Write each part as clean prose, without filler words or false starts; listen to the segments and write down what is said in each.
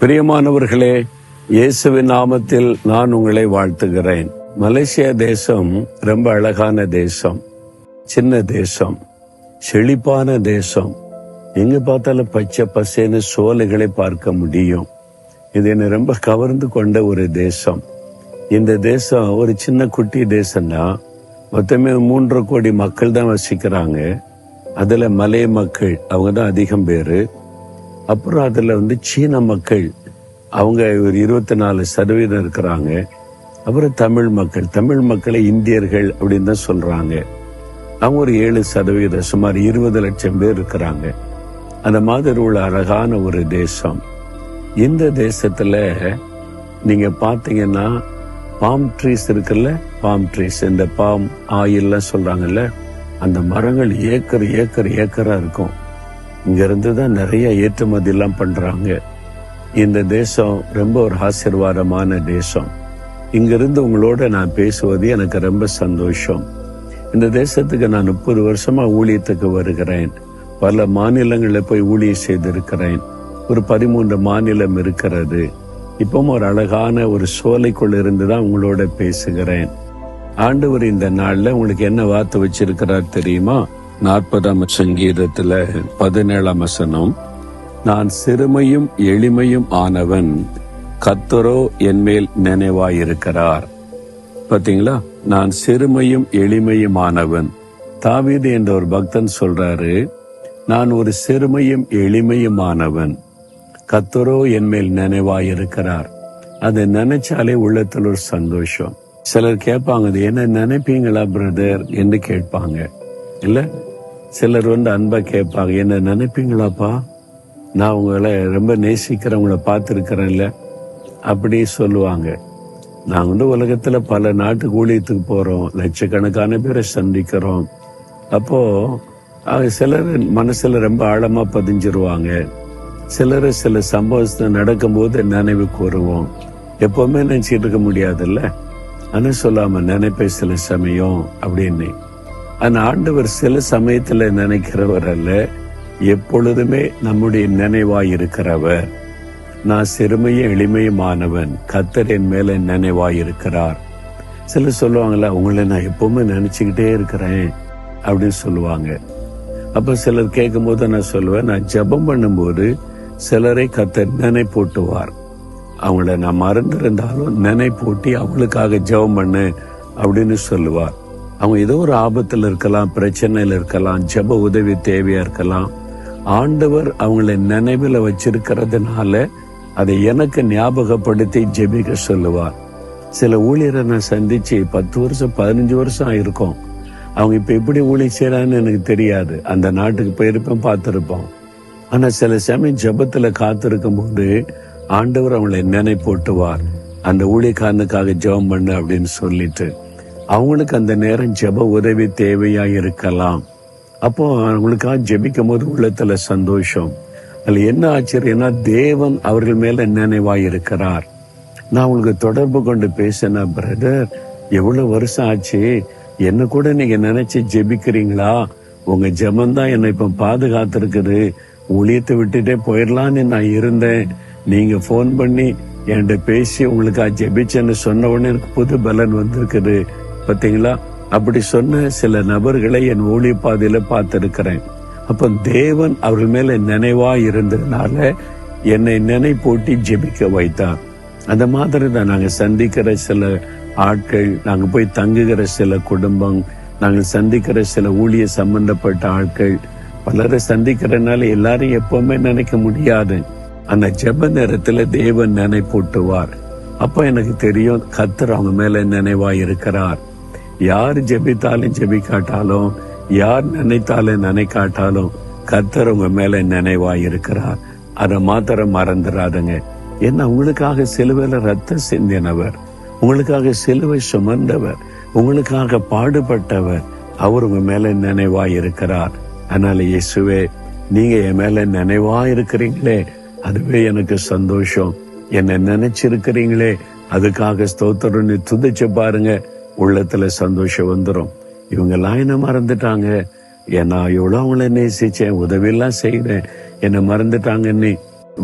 பிரியமானவர்களே, இயேசுவின் நாமத்தில் நான் உங்களை வாழ்த்துகிறேன். மலேசியா தேசம் ரொம்ப அழகான தேசம், சின்ன தேசம், செழிப்பான தேசம். எங்க பார்த்தாலும் பச்சை பசேன்னு சோலைகளை பார்க்க முடியும். இது என்னை ரொம்ப கவர்ந்து கொண்ட ஒரு தேசம். இந்த தேசம் ஒரு சின்ன குட்டி தேசம்தான். மொத்தமே 3.5 கோடி மக்கள் தான் வசிக்கிறாங்க. அதுல மலை மக்கள், அவங்க தான் அதிகம் பேரு. அப்புறம் அதுல சீன மக்கள், அவங்க ஒரு 24% இருக்கிறாங்க. அப்புறம் தமிழ் மக்களை இந்தியர்கள் அப்படின்னு தான் சொல்றாங்க. அவங்க ஒரு 7%, சுமார் 20 லட்சம் பேர் இருக்கிறாங்க. அந்த மாதிரி உள்ள அழகான ஒரு தேசம். இந்த தேசத்துல நீங்க பாத்தீங்கன்னா பாம் ட்ரீஸ் இருக்குல்ல, பாம் ட்ரீஸ், இந்த பாம் ஆயில்லாம் சொல்றாங்கல்ல, அந்த மரங்கள் ஏக்கரா இருக்கும். இங்க இருந்து தான் நிறைய ஏற்றுமதி எல்லாம் பண்றாங்க. இந்த தேசம் ரொம்ப ஒரு ஆசீர்வாதமான தேசம். இங்கிருந்து உங்களோட நான் பேசுவது எனக்கு ரொம்ப சந்தோஷம். இந்த தேசத்துக்கு நான் 30 வருஷமா ஊழியத்துக்கு வருகிறேன். பல மாநிலங்களில் போய் ஊழியம் செய்திருக்கிறேன். ஒரு 13 மாநிலம் இருக்கிறது. இப்பவும் ஒரு அழகான ஒரு சோலைக்குள்ள இருந்து தான் உங்களோட பேசுகிறேன். ஆண்டவர் இந்த நாள்ல உங்களுக்கு என்ன வார்த்தை வச்சிருக்கிறார் தெரியுமா? 40ஆம் சங்கீதத்துல 17ஆம் வசனம், நான் சிறுமையும் எளிமையும் ஆனவன், கர்த்தரோ என்மேல் நினைவாயிருக்கிறார். பாத்தீங்களா? நான் சிறுமையும் எளிமையும் ஆனவன். தாவீது என்ற ஒரு பக்தன் சொல்றாரு, நான் ஒரு சிறுமையும் எளிமையும் ஆனவன், கர்த்தரோ என்மேல் நினைவாயிருக்கிறார். அதை நினைச்சாலே உள்ளத்துல ஒரு சந்தோஷம். சிலர் கேட்பாங்க, அது என்ன நினைப்பீங்களா பிரதர் என்று கேட்பாங்க. இல்ல, சிலர் அன்பா கேட்பாங்க, என்ன நினைப்பீங்களாப்பா, நான் உங்களை ரொம்ப நேசிக்கிறவங்கள பார்த்துருக்கிறேன்ல, அப்படி சொல்லுவாங்க. நாங்க உலகத்துல பல நாட்டுக்கு ஊழியத்துக்கு போறோம், லட்சக்கணக்கான பேரை சந்திக்கிறோம். அப்போ சிலர் மனசுல ரொம்ப ஆழமா பதிஞ்சிருவாங்க. சிலர் சில சம்பவத்தை நடக்கும் போது நினைவு கூறுவோம். எப்பவுமே நினைச்சிட்டு இருக்க முடியாதுல்ல, ஆனா சொல்லாம நினைப்பேன் சில சமயம் அப்படின்னு. ஆனா ஆண்டவர் சில சமயத்துல நினைக்கிறவர் அல்ல, எப்பொழுதுமே நம்முடைய நினைவாய் இருக்கிறவர். நான் சிறுமையும் எளிமையுமானவன், கர்த்தர் என் மேல நினைவாய் இருக்கிறார். சிலர் சொல்லுவாங்களா, உங்களை நான் எப்பவுமே நினைச்சுக்கிட்டே இருக்கிறேன் அப்படின்னு சொல்லுவாங்க. அப்ப சிலர் கேட்கும் போது நான் சொல்லுவேன், நான் ஜெபம் பண்ணும்போது சிலரை கர்த்தர் நினைப்பூட்டுவார். அவங்கள நான் மறந்திருந்தாலும் நினைப்பூட்டி அவங்களுக்காக ஜெபம் பண்ணு அப்படின்னு சொல்லுவார். அவங்க ஏதோ ஒரு ஆபத்துல இருக்கலாம், பிரச்சனையில இருக்கலாம், ஜெப உதவி தேவையா இருக்கலாம். ஆண்டவர் அவங்களை நினைவுல வச்சிருக்கிறதுனால அதை எனக்கு ஞாபகப்படுத்தி ஜெபிக்க சொல்லுவார். சில ஊழியரை நான் சந்திச்சு 10 வருஷம் 15 வருஷம் ஆயிருக்கும். அவங்க இப்ப எப்படி ஊழியம் செய்யறான்னு எனக்கு தெரியாது. அந்த நாட்டுக்கு போயிருப்பேன், பார்த்திருப்போம். ஆனா சில சமயம் ஜெபத்துல காத்திருக்கும் போது ஆண்டவர் அவங்களை நினைப்பூட்டுவார், அந்த ஊழியக்காரனுக்காக ஜெபம் பண்ணு அப்படின்னு சொல்லிட்டு. அவங்களுக்கு அந்த நேரம் ஜெப உதவி தேவையா இருக்கலாம். அப்போ அவங்களுக்காக ஜெபிக்கும் போது உள்ளத்துல சந்தோஷம். அதுல என்ன ஆச்சரியம்னா, தேவன் அவர்கள் மேல நினைவாய் இருக்கிறார். நான் உங்களுக்கு தொடர்பு கொண்டு பேசின, பிரதர் எவ்வளவு வருஷம் ஆச்சு, என்ன கூட நீங்க நினைச்சு ஜெபிக்கிறீங்களா? உங்க ஜெபந்தான் என்னை இப்ப பாதுகாத்திருக்குது. ஊழியத்தை விட்டுட்டே போயிடலான்னு நான் இருந்தேன். நீங்க போன் பண்ணி என்கிட்ட பேசி உங்களுக்கு ஜெபிச்சேன்னு சொன்ன உடனே எனக்கு புது பலன் வந்திருக்குது. பாத்தீங்களா? அப்படி சொன்ன சில நபர்களை என் ஊழிய பாதையில பார்த்திருக்கிறேன். அப்ப தேவன் அவர்கள் மேல நினைவா இருந்ததுனால என்னை நினைப்பூட்டி ஜெபிக்க வைத்தார். அந்த மாதிரி தான் நாங்க சந்திக்கிற சில ஆட்கள், நாங்க போய் தங்குகிற சில குடும்பம், நாங்கள் சந்திக்கிற சில ஊழிய சம்பந்தப்பட்ட ஆட்கள், பலரை சந்திக்கிறதுனால எல்லாரும் எப்பவுமே நினைக்க முடியாது. அந்த ஜெப நேரத்துல தேவன் நினைப்பூட்டுவார். அப்ப எனக்கு தெரியும், கர்த்தர் அவங்க மேல நினைவாய் இருக்கிறார். யார் ஜெபித்தாலும் ஜெபிக்காட்டாலும், யார் நினைத்தாலும் நினைக்காட்டாலும், கர்த்தர் உங்க மேல நினைவாய் இருக்கிறார். அதை மாத்திரம் மறந்துடாதுங்க. ஏன்னா உங்களுக்காக சிலுவையில ரத்தம் சிந்தினவர், உங்களுக்காக சிலுவை சுமந்தவர், உங்களுக்காக பாடுபட்டவர், அவர் உங்க மேல நினைவாய் இருக்கிறார். அதனால இயேசுவே, நீங்க என் மேல நினைவாய் இருக்கிறீங்களே, அதுவே எனக்கு சந்தோஷம். என்னை நினைச்சிருக்கிறீங்களே, அதுக்காக ஸ்தோத்திரம் துதிச்சு பாருங்க, உள்ளத்துல சந்தோஷம் வந்துடும். இவங்க எல்லாம் என்ன மறந்துட்டாங்க, ஏன்னா எவ்வளவு அவங்கள நேசிச்சேன், உதவி எல்லாம் செய்யறேன், என்னை மறந்துட்டாங்கன்னு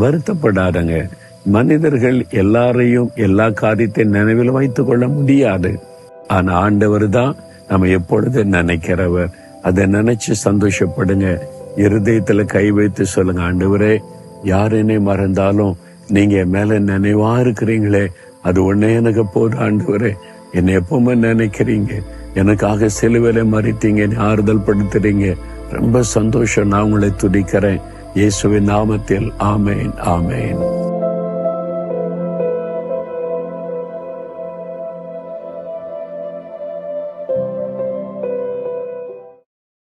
வருத்தப்படாதங்க. மனிதர்கள் எல்லாரையும் எல்லா காரியத்தையும் நினைவில் வைத்துக் கொள்ள முடியாது. ஆனா ஆண்டவர் தான் நம்ம எப்பொழுது நினைக்கிறவர். அதை நினைச்சு சந்தோஷப்படுங்க. இருதயத்துல கை வைத்து சொல்லுங்க, ஆண்டவரே, யார் என்னை மறந்தாலும் நீங்க என் மேல நினைவா இருக்கிறீங்களே, அது ஒன்னே எனக்கு போதும் ஆண்டவரே. என்னை எப்பவுமே நினைக்கிறீங்க, எனக்காக சிலுவையில மறித்தீங்க, ஆறுதல் படுத்துறீங்க. ரொம்ப சந்தோஷம். நான் உங்களை துதிக்கிறேன். இயேசுவின் நாமத்தில் ஆமேன், ஆமேன்.